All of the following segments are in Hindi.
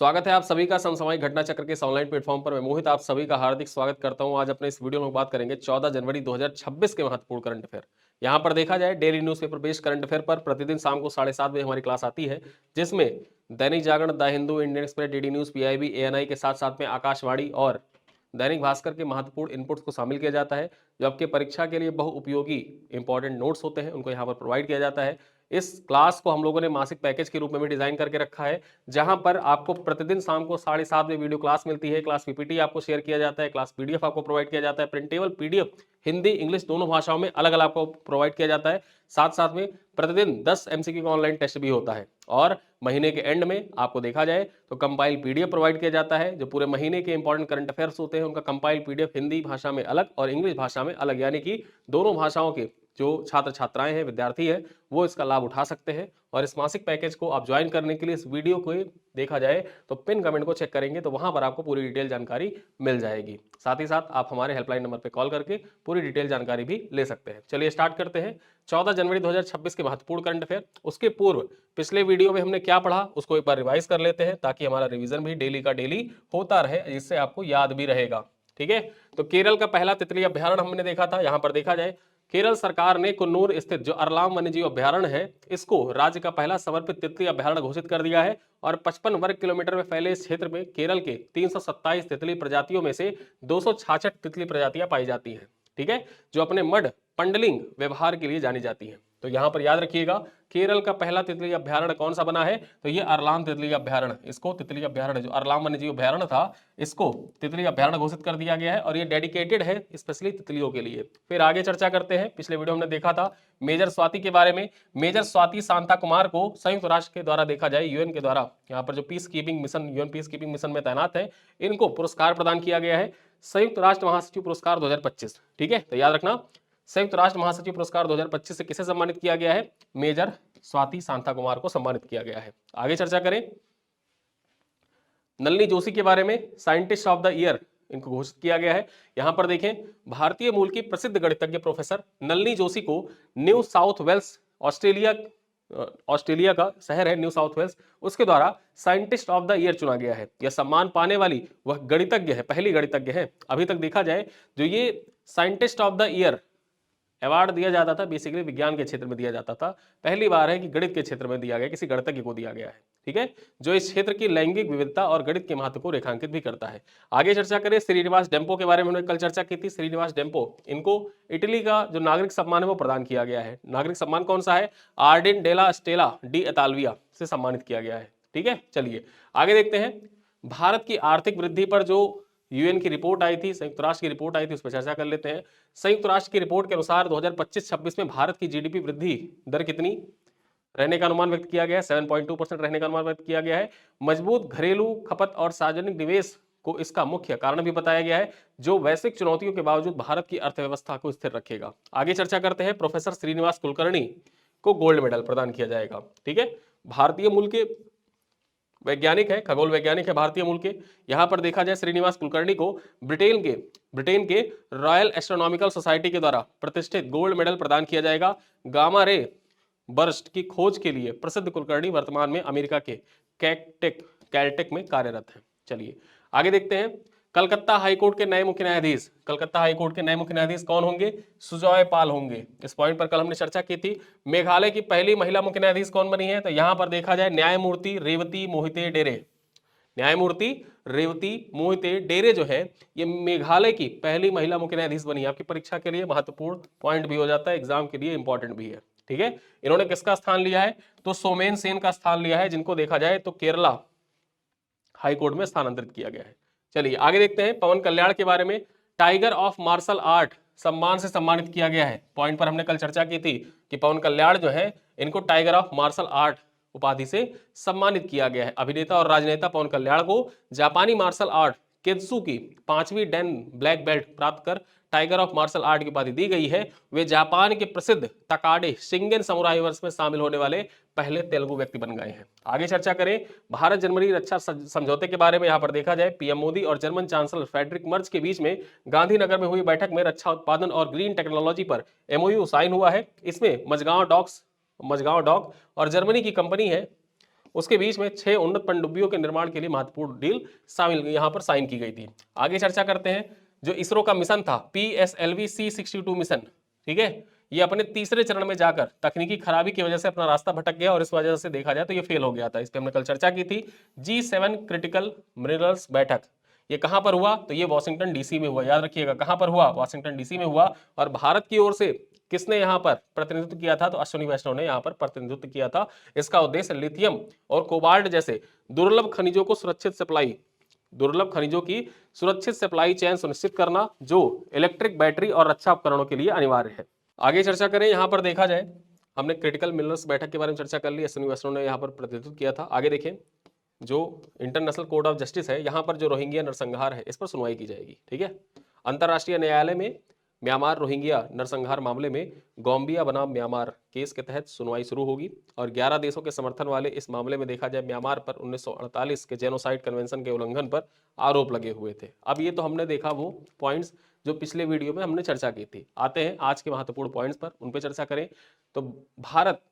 स्वागत है आप सभी का समसामयिक घटना चक्र के इस ऑनलाइन प्लेटफॉर्म पर। मैं मोहित आप सभी का हार्दिक स्वागत करता हूं। आज अपने इस वीडियो में बात करेंगे 14 जनवरी 2026 के महत्वपूर्ण करंट अफेयर। यहां पर देखा जाए daily newspaper based current affair पर प्रतिदिन शाम को 7:30 बजे हमारी क्लास आती है, जिसमें Dainik Jagran, the Hindu, Indian Express, DD news, PIB, ANI के साथ साथ में आकाशवाणी और दैनिक भास्कर के महत्वपूर्ण इनपुट्स को शामिल किया जाता है। जो आपके परीक्षा के लिए बहुउपयोगी इंपॉर्टेंट नोट्स होते हैं उनको यहाँ पर प्रोवाइड किया जाता है। इस क्लास को हम लोगों ने मासिक पैकेज के रूप में भी डिजाइन करके रखा है, जहां पर आपको प्रतिदिन शाम को 7:30 बजे वीडियो क्लास मिलती है। क्लास पीपीटी आपको शेयर किया जाता है, क्लास पीडीएफ आपको प्रोवाइड किया जाता है, प्रिंटेबल पीडीएफ हिंदी इंग्लिश दोनों भाषाओं में अलग अलग आपको प्रोवाइड किया जाता है। साथ साथ में प्रतिदिन 10 एमसीक्यू का ऑनलाइन टेस्ट भी होता है और महीने के एंड में आपको देखा जाए तो कंपाइल पीडीएफ प्रोवाइड किया जाता है। जो पूरे महीने के इंपॉर्टेंट करंट अफेयर्स होते हैं उनका कंपाइल पीडीएफ हिंदी भाषा में अलग और इंग्लिश भाषा में अलग, यानी कि दोनों भाषाओं के जो छात्र छात्राएं हैं, विद्यार्थी हैं, वो इसका लाभ उठा सकते हैं। और इस मासिक पैकेज को आप ज्वाइन करने के लिए इस वीडियो को देखा जाए तो पिन कमेंट को चेक करेंगे तो वहां पर आपको पूरी डिटेल जानकारी मिल जाएगी। साथ ही साथ आप हमारे हेल्पलाइन नंबर पर कॉल करके पूरी डिटेल जानकारी भी ले सकते हैं। चलिए स्टार्ट करते हैं 14 जनवरी 2026 के महत्वपूर्ण करंट अफेयर। उसके पूर्व पिछले वीडियो में हमने क्या पढ़ा उसको एक बार रिवाइज कर लेते हैं, ताकि हमारा रिवीजन भी डेली का डेली होता रहे, जिससे आपको याद भी रहेगा। ठीक है, तो केरल का पहला तितली अभ्यारण्य हमने देखा था। यहां पर देखा जाए केरल सरकार ने कुन्नूर स्थित जो अरलाम वन्यजीव अभ्यारण्य है, इसको राज्य का पहला समर्पित तितली अभ्यारण्य घोषित कर दिया है। और 55 वर्ग किलोमीटर में फैले इस क्षेत्र में केरल के 327 तितली प्रजातियों में से 266 तितली प्रजातियां पाई जाती हैं। ठीक है, जो अपने मड पंडलिंग व्यवहार के लिए जानी जाती हैं। तो यहां पर याद रखिएगा, केरल का पहला तितली अभ्यारण्य कौन सा बना है, तो ये अरलाम तितली अभ्यारण्य। इसको तितली अभ्यारण्य, जो अरलाम वन्यजीव अभ्यारण्य था, इसको तितली अभ्यारण्य घोषित कर दिया गया है और ये डेडिकेटेड है स्पेशली तितलियों के लिए। फिर आगे चर्चा करते हैं। पिछले वीडियो हमने देखा था मेजर स्वाति के बारे में। मेजर स्वाति शांता कुमार को संयुक्त राष्ट्र के द्वारा देखा जाए, यूएन के द्वारा, यहाँ पर जो peace keeping mission, UN peace keeping mission में तैनात है, इनको पुरस्कार प्रदान किया गया है संयुक्त राष्ट्र महासचिव पुरस्कार 2025। ठीक है, तो याद रखना, संयुक्त राष्ट्र महासचिव पुरस्कार 2025 से किसे सम्मानित किया गया है, मेजर स्वाति शांता कुमार को सम्मानित किया गया है। आगे चर्चा करें नलिनी जोशी के बारे में। साइंटिस्ट ऑफ द ईयर इनको घोषित किया गया है। यहां पर देखें, भारतीय मूल की प्रसिद्ध गणितज्ञ प्रोफेसर नलिनी जोशी को न्यू साउथ वेल्स, ऑस्ट्रेलिया का शहर है न्यू साउथ वेल्स, उसके द्वारा साइंटिस्ट ऑफ द ईयर चुना गया है। यह सम्मान पाने वाली वह गणितज्ञ है, पहली गणितज्ञ है। अभी तक देखा जाए जो ये scientist of the year award दिया जाता था, बेसिकली विज्ञान के क्षेत्र में दिया जाता था, पहली बार है कि गणित के क्षेत्र में दिया गया, किसी गणितज्ञ को दिया गया है। ठीक है, जो इस क्षेत्र की लैंगिक विविधता और गणित के महत्व को रेखांकित भी करता है। आगे चर्चा करें श्रीनिवास डेम्पो के बारे में। हमने कल चर्चा की थी श्रीनिवास डेम्पो, इनको इटली का जो नागरिक सम्मान है वो प्रदान किया गया है। नागरिक सम्मान कौन सा है, आर्डिन डेला स्टेला डी इतालविया से सम्मानित किया गया है। ठीक है, चलिए आगे देखते हैं। भारत की आर्थिक वृद्धि पर जो यूएन की रिपोर्ट आई थी, संयुक्त राष्ट्र की रिपोर्ट आई थी, उस पर चर्चा कर लेते हैं। संयुक्त राष्ट्र की रिपोर्ट के अनुसार 2025-26 में भारत की जीडीपी वृद्धि दर कितनी रहने का अनुमान व्यक्त किया गया है, 7.2% रहने का अनुमान व्यक्त किया गया है। मजबूत घरेलू खपत और सार्वजनिक निवेश को इसका मुख्य कारण भी बताया गया है, जो वैश्विक चुनौतियों के बावजूद भारत की अर्थव्यवस्था को स्थिर रखेगा। आगे चर्चा करते हैं। प्रोफेसर श्रीनिवास कुलकर्णी को गोल्ड मेडल प्रदान किया जाएगा। ठीक है, भारतीय मूल के वैज्ञानिक है, खगोल वैज्ञानिक है भारतीय मूल के। यहां पर देखा जाए श्रीनिवास कुलकर्णी को ब्रिटेन के रॉयल एस्ट्रोनॉमिकल सोसाइटी के द्वारा प्रतिष्ठित गोल्ड मेडल प्रदान किया जाएगा। गामा रे बर्स्ट की खोज के लिए प्रसिद्ध कुलकर्णी वर्तमान में अमेरिका के कैलटेक में कार्यरत है। चलिए आगे देखते हैं। कलकत्ता हाईकोर्ट के नए मुख्य न्यायाधीश कौन होंगे, सुजॉय पाल होंगे। इस पॉइंट पर कल हमने चर्चा की थी। मेघालय की पहली महिला मुख्य न्यायाधीश कौन बनी है, तो यहां पर देखा जाए न्यायमूर्ति रेवती मोहिते डेरे जो है, ये मेघालय की पहली महिला मुख्य न्यायाधीश बनी है। आपकी परीक्षा के लिए महत्वपूर्ण पॉइंट भी हो जाता है, एग्जाम के लिए इंपॉर्टेंट भी है। ठीक है, इन्होंने किसका स्थान लिया है, तो सोमेन सेन का स्थान लिया है, जिनको देखा जाए तो केरला हाईकोर्ट में स्थानांतरित किया गया है। चलिए आगे देखते हैं। पवन कल्याण के बारे में। टाइगर ऑफ मार्शल आर्ट सम्मान से सम्मानित किया गया है। पॉइंट पर हमने कल चर्चा की थी कि पवन कल्याण जो है, इनको टाइगर ऑफ मार्शल आर्ट उपाधि से सम्मानित किया गया है। अभिनेता और राजनेता पवन कल्याण को जापानी मार्शल आर्ट केत्सु की 5वीं डैन ब्लैक बेल्ट प्राप्त कर टाइगर ऑफ मार्शल आर्ट की उपाधि दी गई है। वे जापान के प्रसिद्ध तकाडे शिंगेन समुराई वर्ष में शामिल होने वाले पहले तेलुगु व्यक्ति बन गए हैं। आगे चर्चा करें भारत जर्मनी रक्षा समझौते के बारे में। यहां पर देखा जाए पीएम मोदी और जर्मन चांसलर फ्रेडरिक मर्ज के बीच में गांधीनगर में हुई बैठक में रक्षा उत्पादन और ग्रीन टेक्नोलॉजी पर एमओयू साइन हुआ है। इसमें मझगांव डॉक और जर्मनी की कंपनी है उसके बीच में 6 उन्नत पनडुब्बियों के निर्माण के लिए महत्वपूर्ण डील शामिल यहाँ पर साइन की गई थी। आगे चर्चा करते हैं, जो इसरो का मिशन था PSLV C62 मिशन, ठीक है, ये अपने तीसरे चरण में जाकर तकनीकी खराबी की वजह से अपना रास्ता भटक गया और इस वजह से देखा जाए तो ये फेल हो गया था। इस पर हमने कल चर्चा की थी। G7 क्रिटिकल मिनरल्स बैठक, ये कहां पर हुआ? तो ये वॉशिंगटन डीसी में हुआ। याद रखिएगा कहां पर हुआ? वॉशिंगटन डीसी में हुआ। और भारत की ओर से किसने यहां पर प्रतिनिधित्व किया था? तो अश्विनी वैष्णव ने यहां पर प्रतिनिधित्व किया था। इसका उद्देश्य लिथियम और कोबाल्ट जैसे दुर्लभ खनिजों को सुरक्षित सप्लाई, दुर्लभ खनिजों की सुरक्षित सप्लाई चेन सुनिश्चित करना, जो इलेक्ट्रिक बैटरी और रक्षा उपकरणों के लिए अनिवार्य है। आगे चर्चा करें, यहां पर देखा जाए, हमने क्रिटिकल मिनरल्स बैठक के बारे में चर्चा कर ली, अश्विनी वैष्णव ने यहां पर प्रतिनिधित्व किया था। आगे देखें, जो इंटरनेशनल कोर्ट ऑफ जस्टिस है, यहां पर जो रोहिंग्या नरसंहार है, इस पर सुनवाई की जाएगी, ठीक है। अंतर्राष्ट्रीय न्यायालय में म्यांमार रोहिंग्या नरसंहार मामले में गोम्बिया बनाम म्यांमार केस के तहत सुनवाई शुरू होगी। और 11 देशों के समर्थन वाले इस मामले में देखा जाए म्यांमार पर 1948 के जेनोसाइड कन्वेंशन के उल्लंघन पर आरोप लगे हुए थे। अब ये तो हमने देखा वो पॉइंट्स जो पिछले वीडियो में हमने चर्चा की थी। आते हैं आज के महत्वपूर्ण पॉइंट्स पर, उन पर चर्चा करें। तो भारत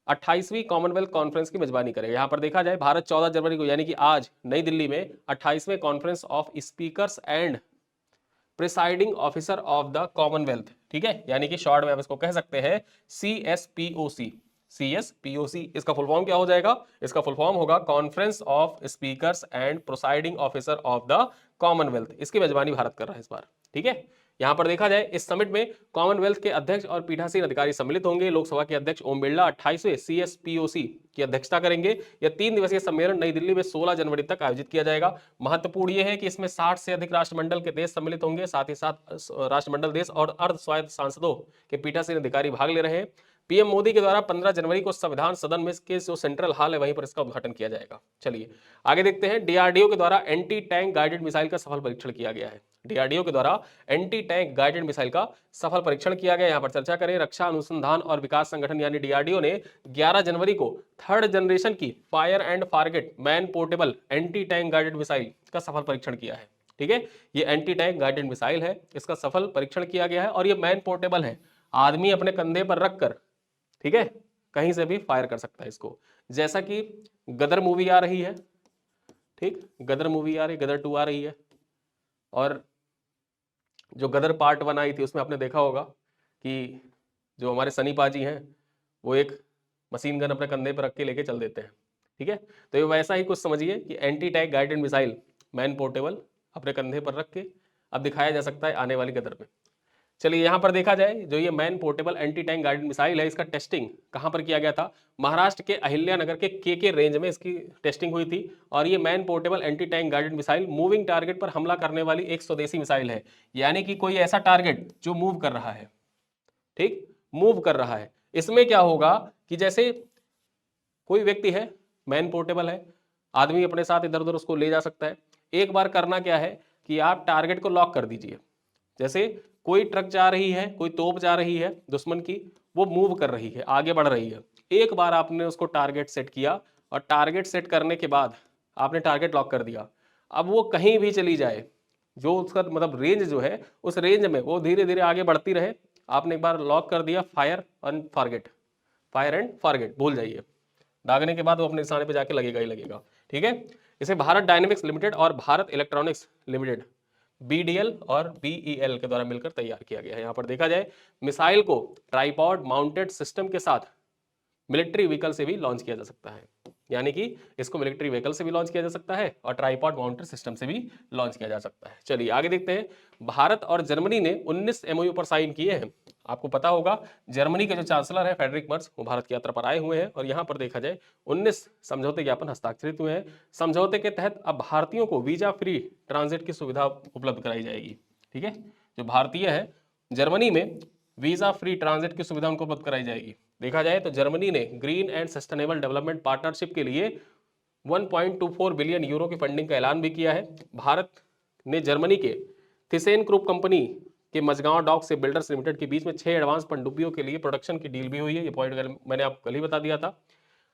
28वीं कॉमनवेल्थ कॉन्फ्रेंस की मेजबानी करेगा। यहां पर देखा जाए, भारत 14 जनवरी को यानी कि आज नई दिल्ली में 28वें conference of speakers and presiding officer of the Commonwealth, ठीक है, यानी कि शॉर्ट में आप इसको कह सकते हैं CSPOC। CSPOC इसका फुल फॉर्म क्या हो जाएगा? इसका फुल फॉर्म होगा conference of speakers and presiding officer of the Commonwealth. इसकी मेजबानी भारत कर रहा है इस बार, ठीक है। यहां पर देखा जाए, इस समिट में कॉमनवेल्थ के अध्यक्ष और पीठासीन अधिकारी सम्मिलित होंगे। लोकसभा के अध्यक्ष ओम बिरला 28वें CSPOC की अध्यक्षता करेंगे। यह 3 दिवसीय सम्मेलन नई दिल्ली में 16 जनवरी तक आयोजित किया जाएगा। महत्वपूर्ण यह है कि इसमें 60 से अधिक राष्ट्रमंडल के देश सम्मिलित होंगे। साथ ही साथ राष्ट्रमंडल देश और अर्ध स्वायत्त सांसदों के पीठासीन अधिकारी भाग ले रहे हैं। पीएम मोदी के द्वारा 15 जनवरी को संविधान सदन में इसके जो सेंट्रल हॉल है वहीं पर इसका उद्घाटन किया जाएगा। चलिए आगे देखते हैं। डीआरडीओ के द्वारा एंटी टैंक गाइडेड मिसाइल का सफल परीक्षण किया गया है। डीआरडीओ के द्वारा एंटी टैंक गाइडेड मिसाइल का सफल परीक्षण किया गया। यहां पर चर्चा करें, रक्षा अनुसंधान और विकास संगठन यानी डीआरडीओ ने 11 जनवरी को 3rd जनरेशन की fire and forget man portable anti tank guided missile का सफल परीक्षण किया है, ठीक है। ये एंटी टैंक गाइडेड मिसाइल है, इसका सफल परीक्षण किया गया है और ये मैन पोर्टेबल है। आदमी अपने कंधे पर रखकर, ठीक है, कहीं से भी फायर कर सकता है इसको। जैसा कि गदर मूवी आ रही है, ठीक, गदर मूवी आ रही है, गदर 2 आ रही है, और जो गदर पार्ट 1 आई थी उसमें आपने देखा होगा कि जो हमारे सनी पाजी हैं वो एक मशीन गन अपने कंधे पर रख के लेके चल देते हैं, ठीक है। तो ये वैसा ही कुछ समझिए कि anti tank guided missile man portable अपने कंधे पर रख के अब दिखाया जा सकता है आने वाली गदर में। चलिए यहां पर देखा जाए, जो ये man portable anti tank guided missile है, इसका टेस्टिंग कहां पर किया गया था? महाराष्ट्र के अहिल्यानगर के के रेंज में इसकी टेस्टिंग हुई थी। और ये man portable anti tank guided missile moving target पर हमला करने वाली एक स्वदेशी मिसाइल है, यानी कि कोई ऐसा टारगेट जो मूव कर रहा है, ठीक, मूव कर रहा है। इसमें क्या होगा कि जैसे कोई व्यक्ति है, मैन पोर्टेबल है, आदमी अपने साथ इधर उधर उसको ले जा सकता है। एक बार करना क्या है कि आप टारगेट को लॉक कर दीजिए। जैसे कोई ट्रक जा रही है, कोई तोप जा रही है दुश्मन की, वो मूव कर रही है, आगे बढ़ रही है। एक बार आपने उसको टारगेट सेट किया और टारगेट सेट करने के बाद आपने टारगेट लॉक कर दिया। अब वो कहीं भी चली जाए, जो उसका मतलब रेंज जो है, उस रेंज में वो धीरे धीरे आगे बढ़ती रहे। आपने एक बार लॉक कर दिया, fire and forget, fire and forget, भूल जाइए। दागने के बाद वो अपने निशाने पे जाके लगेगा ही लगेगा, ठीक है। इसे भारत डायनेमिक्स लिमिटेड और भारत इलेक्ट्रॉनिक्स लिमिटेड BDL और BEL के द्वारा मिलकर तैयार किया गया है। यहां पर देखा जाए, मिसाइल को ट्राइपॉड माउंटेड सिस्टम के साथ मिलिट्री व्हीकल से भी लॉन्च किया जा सकता है, यानी कि इसको मिलिट्री व्हीकल से भी लॉन्च किया जा सकता है और ट्राइपॉड माउंटेड सिस्टम से भी लॉन्च किया जा सकता है। चलिए आगे देखते हैं। भारत और जर्मनी ने 19 MOU पर साइन किए हैं। आपको पता होगा जर्मनी के जो चांसलर है फ्रेडरिक मर्ज, वो भारत की यात्रा पर आए हुए हैं और यहाँ पर देखा जाए 19 समझौते ज्ञापन हस्ताक्षरित हुए हैं। समझौते के तहत अब भारतीयों को वीजा फ्री ट्रांजिट की सुविधा उपलब्ध कराई जाएगी, ठीक है। जो भारतीय है जर्मनी में वीजा फ्री ट्रांजिट की सुविधा उनको उपलब्ध कराई जाएगी। देखा जाए तो जर्मनी ने green and sustainable development partnership के लिए 1.24 बिलियन यूरो की फंडिंग का ऐलान भी किया है। भारत ने जर्मनी के थिसेन ग्रुप कंपनी के मजगांव डॉक से बिल्डर्स लिमिटेड के बीच में 6 एडवांस पनडुब्बियों के लिए प्रोडक्शन की डील भी हुई है। ये पॉइंट मैंने आपको कल ही बता दिया था।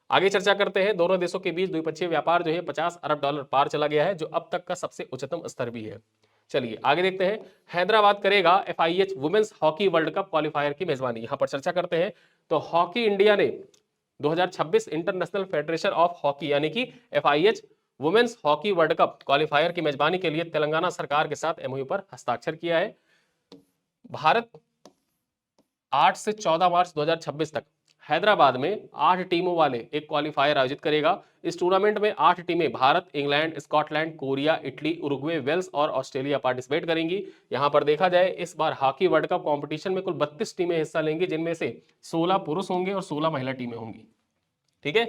आगे चर्चा करते हैं। दोनों देशों के बीच द्विपक्षीय व्यापार जो है $50 अरब पार चला गया है, जो अब तक का सबसे उच्चतम स्तर भी है। चलिए आगे देखते हैं। हैदराबाद करेगा FIH women's hockey world cup qualifier की मेजबानी। यहां पर चर्चा करते हैं। तो हॉकी इंडिया ने 2026 इंटरनेशनल फेडरेशन ऑफ हॉकी यानी कि FIH women's hockey world cup qualifier की मेजबानी के लिए तेलंगाना सरकार के साथ MOU पर हस्ताक्षर किया है। भारत 8 से 14 मार्च 2026 तक हैदराबाद में 8 टीमों वाले एक क्वालिफायर आयोजित करेगा। इस टूर्नामेंट में 8 टीमें Bharat, England, Scotland, Korea, Italy, Uruguay, Wales और ऑस्ट्रेलिया पार्टिसिपेट करेंगी। यहां पर देखा जाए इस बार हॉकी वर्ल्ड कप कंपटीशन में कुल 32 टीमें हिस्सा लेंगी, जिनमें से 16 पुरुष होंगे और 16 महिला टीमें होंगी। ठीक है,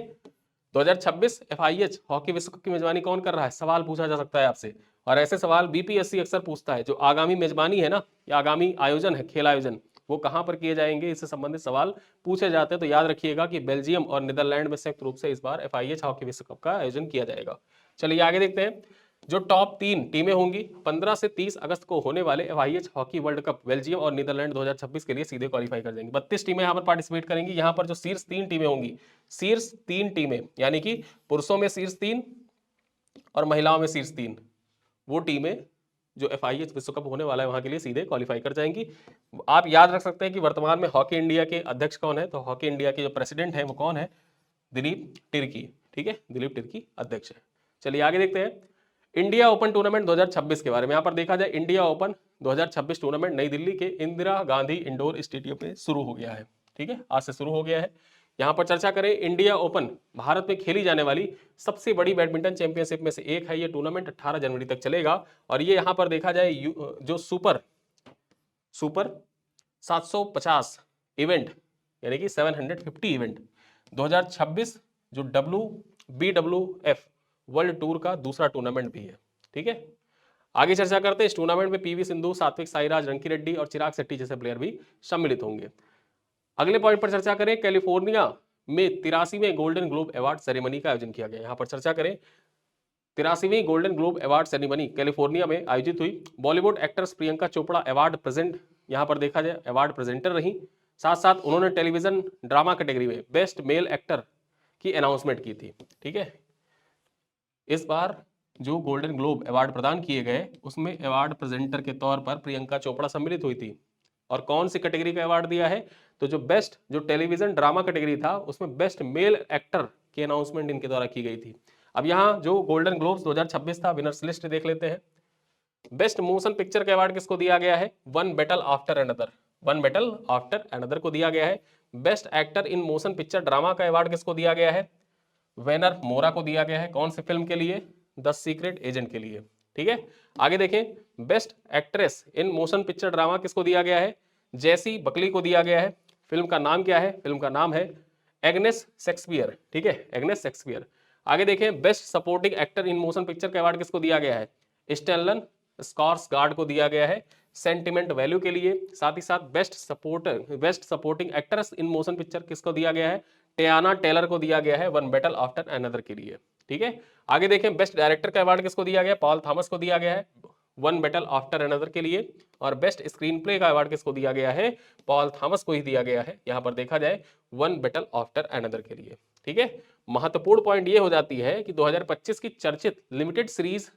2026 FIH हॉकी विश्व कप की मेजबानी कौन कर रहा है, सवाल पूछा जा सकता है आपसे। और ऐसे सवाल BPSC अक्सर पूछता है। जो आगामी मेजबानी है ना, या आगामी आयोजन है, खेल आयोजन, वो कहां पर किए जाएंगे, इससे संबंधित सवाल पूछे जाते हैं। तो याद रखिएगा कि बेल्जियम और नीदरलैंड में संयुक्त रूप से इस बार FIH हॉकी विश्व कप का आयोजन किया जाएगा। चलिए आगे देखते हैं। जो टॉप 3 टीमें होंगी 15 से 30 अगस्त को होने वाले FIH hockey world cup Belgium और नीदरलैंड 2026 के लिए सीधे क्वालिफाई कर जाएंगी। 32 टीमें यहां पर पार्टिसिपेट करेंगी। यहां पर जो शीर्ष 3 टीमें होंगी, शीर्ष 3 टीमें यानी कि पुरुषों में शीर्ष 3 और महिलाओं में शीर्ष 3, वो टीमें जो FIH विश्व कप होने वाला है वहां के लिए सीधे क्वालिफाई कर जाएंगी। आप याद रख सकते हैं कि वर्तमान में हॉकी इंडिया के अध्यक्ष कौन है, तो हॉकी इंडिया के जो प्रेसिडेंट है वो कौन है, दिलीप तिर्की। ठीक है, दिलीप तिर्की अध्यक्ष है। चलिए आगे देखते हैं इंडिया ओपन टूर्नामेंट 2026 के बारे में। यहां पर देखा जाए इंडिया ओपन 2026 टूर्नामेंट नई दिल्ली के इंदिरा गांधी इंडोर स्टेडियम में शुरू हो गया है। ठीक है, आज से शुरू हो गया है। यहां पर चर्चा करें इंडिया ओपन भारत में खेली जाने वाली सबसे बड़ी बैडमिंटन चैंपियनशिप में से एक है। ये टूर्नामेंट 18 जनवरी तक चलेगा। और ये यहां पर देखा जाए जो सुपर 750 इवेंट यानी कि 750 इवेंट 2026 जो WBWF वर्ल्ड टूर का दूसरा टूर्नामेंट भी है। ठीक है, आगे चर्चा करते हैं। इस टूर्नामेंट में PV सिंधु, सात्विक साईराज, रंकी रेड्डी और चिराग शेट्टी जैसे प्लेयर भी सम्मिलित होंगे। अगले पॉइंट पर चर्चा करें, कैलिफोर्निया में 83वें गोल्डन ग्लोब अवार्ड सेरेमनी का आयोजन किया गया। यहां पर चर्चा करें 83वीं Golden Globe award ceremony California में आयोजित हुई। बॉलीवुड एक्ट्रेस प्रियंका चोपड़ा यहां पर देखा जाए अवार्ड प्रेजेंटर रही। साथ साथ उन्होंने टेलीविजन ड्रामा कैटेगरी में बेस्ट मेल एक्टर की अनाउंसमेंट की थी। ठीक है, इस बार जो गोल्डन ग्लोब अवार्ड प्रदान किए गए उसमें अवार्ड प्रेजेंटर के तौर पर प्रियंका चोपड़ा सम्मिलित हुई थी। और कौन सी कैटेगरी का अवार्ड दिया है, तो जो टेलीविजन ड्रामा कैटेगरी था उसमें बेस्ट मेल एक्टर की अनाउंसमेंट इनके द्वारा की गई थी। अब यहाँ जो गोल्डन ग्लोब्स 2026 था, विनर्स लिस्ट देख लेते हैं। बेस्ट मोशन पिक्चर का अवार्ड किसको दिया गया है, वन बैटल आफ्टर अनदर को दिया गया है। Best actor in motion picture drama का अवार्ड किसको दिया गया है, वेनर मोरा को दिया गया है। कौन से फिल्म के लिए, द सीक्रेट एजेंट के लिए। ठीक है, आगे देखें best actress in motion picture drama किसको दिया गया है, जेसी बकली को दिया गया है। फिल्म का नाम क्या है, फिल्म का नाम है एग्नेस शेक्सपियर। ठीक है, एग्नेस शेक्सपियर। आगे देखें best supporting actor in motion picture का अवार्ड किसको दिया गया है, स्टेलन स्कॉर्सगार्ड को दिया गया है सेंटिमेंट वैल्यू के लिए। साथ ही साथ best supporting actress in motion picture किसको दिया गया है, टियाना टेलर को दिया गया है वन बैटल आफ्टर अनदर के लिए। ठीक है, आगे देखें बेस्ट डायरेक्टर का अवार्ड किसको दिया गया, पॉल थॉमस को दिया गया है वन बैटल आफ्टर अनदर के लिए। और बेस्ट स्क्रीन प्ले का अवार्ड किसको दिया गया है, पॉल थॉमस को ही दिया गया है यहां पर देखा जाए वन बैटल आफ्टर अनदर के लिए। ठीक है, महत्वपूर्ण पॉइंट ये हो जाती है कि 2025 की चर्चित लिमिटेड सीरीज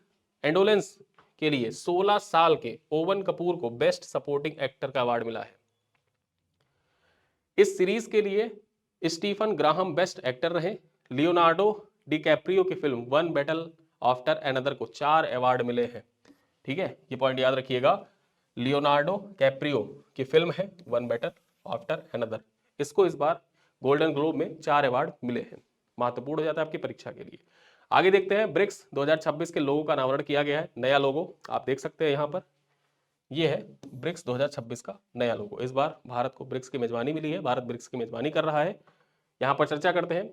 एंडोलेंस के लिए 16 साल के ओवन कपूर को बेस्ट सपोर्टिंग एक्टर का अवार्ड मिला है। इस सीरीज के लिए स्टीफन ग्राहम बेस्ट एक्टर रहे। लियोनार्डो डिकैप्रियो की film one battle after another को 4 अवार्ड मिले हैं। ठीक है, ये पॉइंट याद रखिएगा। लियोनार्डो कैप्रियो की फिल्म है वन बैटल आफ्टर अनदर, इसको इस बार गोल्डन ग्लोब में 4 अवार्ड मिले हैं। महत्वपूर्ण हो जाता है आपकी परीक्षा के लिए। आगे देखते हैं ब्रिक्स 2026 के लोगों का अनावरण किया गया है। नया लोगो आप देख सकते हैं यहाँ पर, ये है ब्रिक्स 2026 का नया लोगो। इस बार भारत को ब्रिक्स की मेजबानी मिली है, भारत ब्रिक्स की मेजबानी कर रहा है। यहाँ पर चर्चा करते हैं,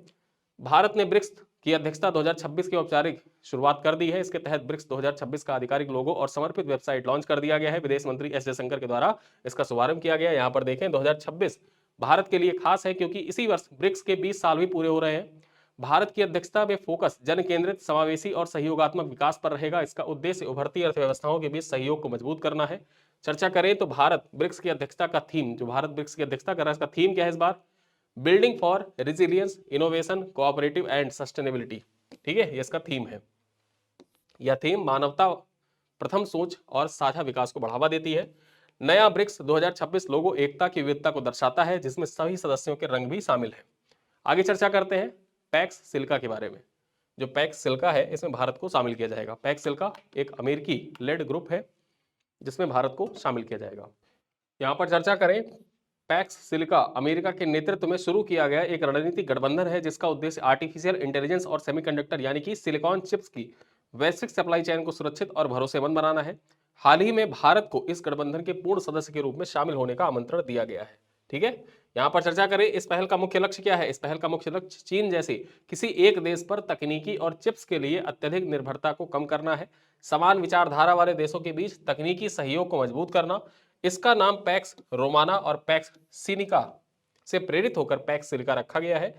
भारत ने ब्रिक्स की अध्यक्षता 2026 की औपचारिक शुरुआत कर दी है। इसके तहत ब्रिक्स 2026 का आधिकारिक लोगो और समर्पित वेबसाइट लॉन्च कर दिया गया है। विदेश मंत्री एस जयशंकर के द्वारा इसका शुभारंभ किया गया। यहाँ पर देखें 2026 भारत के लिए खास है क्योंकि इसी वर्ष ब्रिक्स के 20 साल भी पूरे हो रहे हैं। भारत की अध्यक्षता में फोकस जन केंद्रित, समावेशी और सहयोगात्मक विकास पर रहेगा। इसका उद्देश्य उभरती अर्थव्यवस्थाओं के बीच सहयोग को मजबूत करना है। चर्चा करें तो भारत ब्रिक्स की अध्यक्षता का थीम, जो भारत ब्रिक्स की अध्यक्षता कर रहा है इसका थीम क्या है इस बार, building for resilience, innovation, cooperative and sustainability. ठीक है, ये इसका थीम है। यह थीम मानवता प्रथम सोच और साझा विकास को बढ़ावा देती है। नया ब्रिक्स 2026 लोगो एकता की विविधता को दर्शाता है, जिसमें सभी सदस्यों के रंग भी शामिल है। आगे चर्चा करते हैं पैक्स सिलिका के बारे में। जो पैक्स सिलिका है इसमें भारत को शामिल किया जाएगा। पैक्स सिलिका एक अमेरिकी लेड ग्रुप है जिसमें भारत को शामिल किया जाएगा। यहाँ पर चर्चा करें, पैक्स सिलिका अमेरिका के नेतृत्व में शुरू किया गया एक रणनीतिक गठबंधन है जिसका उद्देश्य आर्टिफिशियल इंटेलिजेंस और सेमीकंडक्टर यानी कि सिलिकॉन चिप्स की वैश्विक सप्लाई चेन को सुरक्षित और भरोसेमंद बनाना है। हाल ही में भारत को इस गठबंधन के पूर्ण सदस्य के रूप में शामिल होने का आमंत्रण दिया गया है। ठीक है, यहाँ पर चर्चा करें इस पहल का मुख्य लक्ष्य क्या है। इस पहल का मुख्य लक्ष्य चीन जैसे किसी एक देश पर तकनीकी और चिप्स के लिए अत्यधिक निर्भरता को कम करना है, समान विचारधारा वाले देशों के बीच तकनीकी सहयोग को मजबूत करना। इसका नाम पैक्स रोमाना और पैक्स सिलिका से प्रेरित होकर पैक्स सिलिका रखा गया है।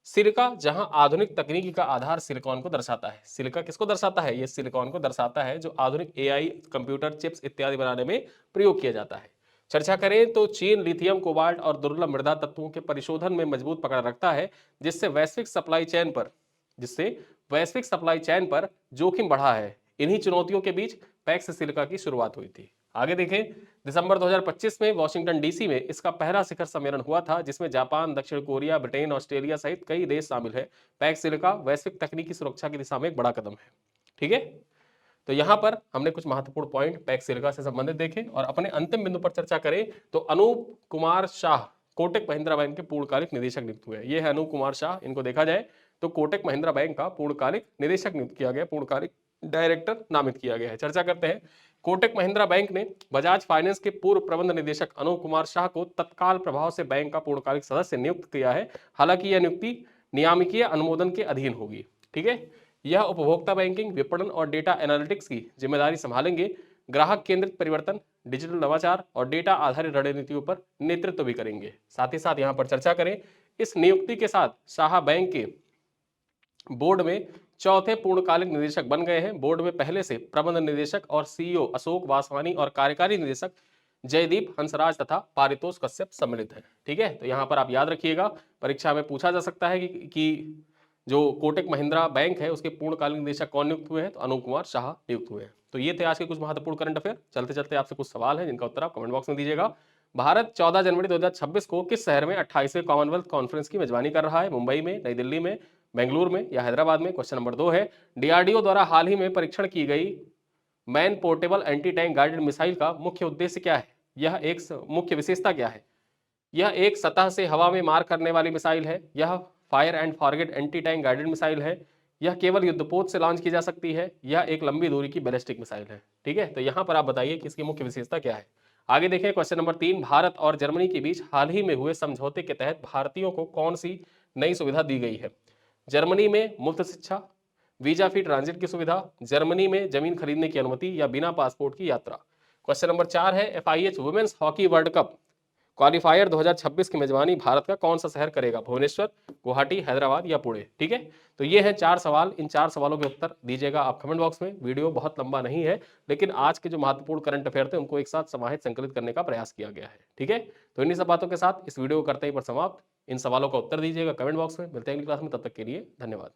सिलिका जहां आधुनिक तकनीकी का आधार सिलिकॉन को दर्शाता है। सिलिका किसको दर्शाता है? ये सिलिकॉन को दर्शाता है जो आधुनिक एआई, कंप्यूटर चिप्स इत्यादि बनाने में प्रयोग किया जाता है। चर्चा करें तो चीन लिथियम, कोबाल्ट और दुर्लभ मृदा तत्वों के परिशोधन में मजबूत पकड़ रखता है जिससे वैश्विक सप्लाई चेन पर जोखिम बढ़ा है। इन्हीं चुनौतियों के बीच पैक्स सिलिका की शुरुआत हुई थी। आगे देखें, दिसंबर 2025 में वॉशिंगटन डीसी में इसका पहला शिखर सम्मेलन हुआ था जिसमें जापान, दक्षिण कोरिया, ब्रिटेन, ऑस्ट्रेलिया सहित कई देश शामिल है। पैक्स सिलिका वैश्विक तकनीकी सुरक्षा की दिशा में एक बड़ा कदम है। ठीक है, तो यहां पर हमने कुछ महत्वपूर्ण पॉइंट पैक्स सिलिका से संबंधित देखे और अपने अंतिम बिंदु पर चर्चा करें तो अनूप कुमार शाह कोटक महिंद्रा बैंक के पूर्णकालिक निदेशक नियुक्त हुए। ये है अनूप कुमार शाह। इनको देखा जाए तो कोटक महिंद्रा बैंक का पूर्णकालिक निदेशक नियुक्त किया गया, पूर्णकालिक डायरेक्टर नामित किया गया है। चर्चा करते हैं, कोटक महिंद्रा बैंक ने बजाज फाइनेंस के पूर्व प्रबंध निदेशक अनूप कुमार शाह को तत्काल प्रभाव से बैंक का पूर्णकालिक सदस्य नियुक्त किया है। हालांकि यह नियुक्ति नियामकीय अनुमोदन के अधीन होगी। ठीक है, यह उपभोक्ता बैंकिंग, विपणन और डेटा एनालिटिक्स की जिम्मेदारी संभालेंगे। ग्राहक केंद्रित परिवर्तन, डिजिटल नवाचार और डेटा आधारित रणनीतियों पर नेतृत्व भी करेंगे। साथ ही साथ यहाँ पर चर्चा करें, इस नियुक्ति के साथ शाह बैंक के बोर्ड में चौथे पूर्णकालिक निदेशक बन गए हैं। बोर्ड में पहले से प्रबंध निदेशक और सीईओ अशोक वासवानी और कार्यकारी निदेशक जयदीप हंसराज तथा पारितोष कश्यप सम्मिलित हैं। ठीक है, तो यहाँ पर आप याद रखिएगा, परीक्षा में पूछा जा सकता है कि जो कोटक महिंद्रा बैंक है उसके पूर्णकालिक निदेशक कौन नियुक्त हुए हैं, तो अनूप कुमार शाह नियुक्त हुए हैं। तो ये थे आज के कुछ महत्वपूर्ण करंट अफेयर। चलते चलते आपसे कुछ सवाल हैं जिनका उत्तर आप कमेंट बॉक्स में दीजिएगा। भारत 14 जनवरी 2026 को किस शहर में 28वें कॉमनवेल्थ कॉन्फ्रेंस की मेजबानी कर रहा है? मुंबई में, नई दिल्ली में, बेंगलुरु में या हैदराबाद में? क्वेश्चन नंबर 2 है, डीआरडीओ द्वारा हाल ही में परीक्षण की गई man portable anti tank guided missile का मुख्य उद्देश्य क्या है? यह एक मुख्य विशेषता क्या है? यह एक सतह से हवा में मार करने वाली मिसाइल है। यह fire and forget anti tank guided missile है। यह केवल युद्धपोत से लॉन्च की जा सकती है। यह एक लंबी दूरी की बैलिस्टिक मिसाइल है। ठीक है, तो यहाँ पर आप बताइए कि इसकी मुख्य विशेषता क्या है। आगे देखें, क्वेश्चन नंबर 3, भारत और जर्मनी के बीच हाल ही में हुए समझौते के तहत भारतीयों को कौन सी नई सुविधा दी गई है? जर्मनी में मुफ्त शिक्षा, वीजा फ्री ट्रांजिट की सुविधा, जर्मनी में जमीन खरीदने की अनुमति या बिना पासपोर्ट की यात्रा? क्वेश्चन नंबर 4 है, FIH women's hockey world cup qualifier 2026 की मेजबानी भारत का कौन सा शहर करेगा? भुवनेश्वर, गुवाहाटी, हैदराबाद या पुणे? ठीक है, तो ये हैं 4 सवाल। इन 4 सवालों के उत्तर दीजिएगा आप कमेंट बॉक्स में। वीडियो बहुत लंबा नहीं है, लेकिन आज के जो महत्वपूर्ण करंट अफेयर थे उनको एक साथ समाहित संकलित करने का प्रयास किया गया है। ठीक है, तो इन्हीं सब बातों के साथ इस वीडियो को करते ही पर समाप्त। इन सवालों का उत्तर दीजिएगा कमेंट बॉक्स में। मिलते हैं अगली क्लास में, तब तक के लिए धन्यवाद।